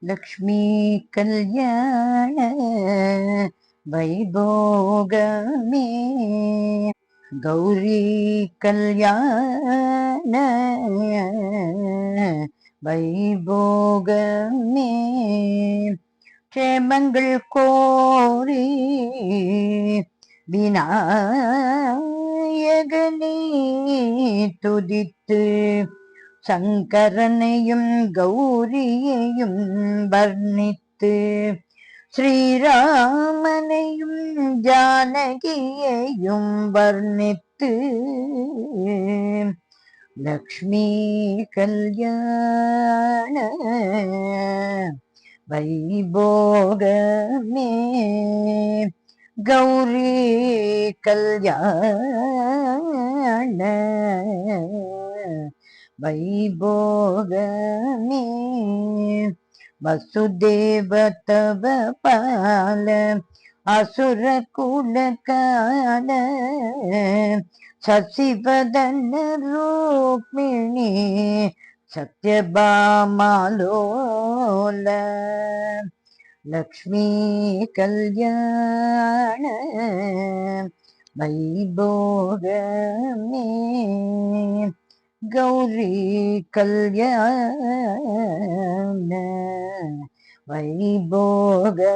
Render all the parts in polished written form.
லக்ஷ்மி கல்யாண வைபோகமே கௌரி கல்யாண வைபோகமே க்ஷேமங்கள் கோரி விநாயகனே துதித்து சங்கரனையும் கௌரியையும் வர்ணித்து ஸ்ரீராமனையும் ஜானகியையும் வர்ணித்து லக்ஷ்மி கல்யாண வைபோகமே கௌரி கல்யாண வைபோகமே வசுதேவ தவ பால அசுர குலகால சசிவதன ரூக்மிணி சத்யபாமாலோல லக்ஷ்மி கல்யாண வைபோகமே கௌரி கல்யாண வைபோகமே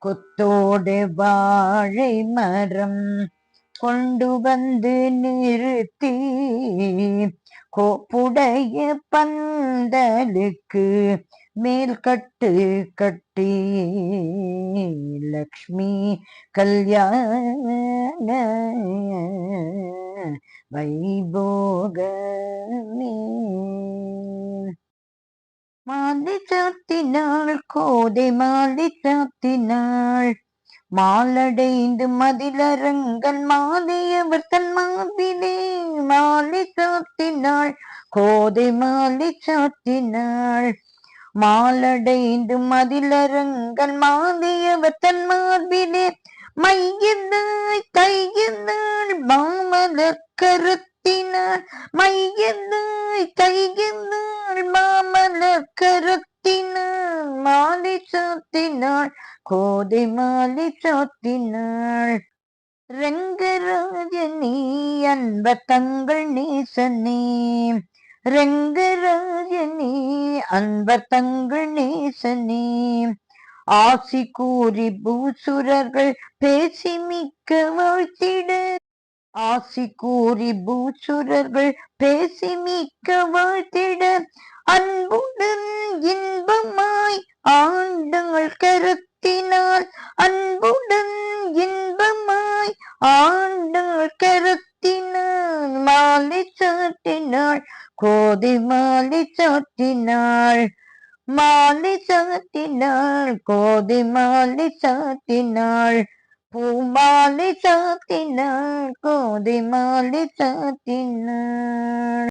கொத்தோடு வாழை மரம் கொண்டு வந்து நிறுத்தி கோப்புடைய பந்தலுக்கு மேல் கட்டு கட்டி லக்ஷ்மி கல்யாண வைபோகமே மாலை சாத்தினாள் கோதை மாலை சாத்தினாள் மாலடைந்து மதிலரங்கன் மாலையவர் தன் மார்பிலே மாலை சாத்தினாள் கோதை மாலை சாத்தினாள் மாலடைந்து மதிலரங்கன் மாலையவர் தன் மார்பிலே மையந்தாய் கையந்தாள் மாமலர் கருத்தினாள் மையந்தாய் கையந்தாள் மாமலர் கருத்தினாள் மாலை சாத்தினாள் கோதை மாலை சாத்தினாள் ரங்கராஜனே அன்ப தங்கள் நேசனே ரங்கராஜனே அன்ப தங்கள் நேசனே ஆசி கூறி பூசுரர்கள் பேசி மிக்க வாழ்த்திட ஆசி கூறி பூசுரர்கள் பேசி மிக்க வாழ்த்திட அன்புடன் இன்பமாய் ஆண்டாள் கருத்தினாள் அன்புடன் இன்பமாய் ஆண்டாள் கருத்தினாள் மாலை சாட்டினாள் கோதை மாலை சாட்டினாள் மாலை சாத்தினாள் கோதை மாலை சாத்தினாள் பூமாலை சாத்தினாள் கோதை மாலை சாத்தினாள்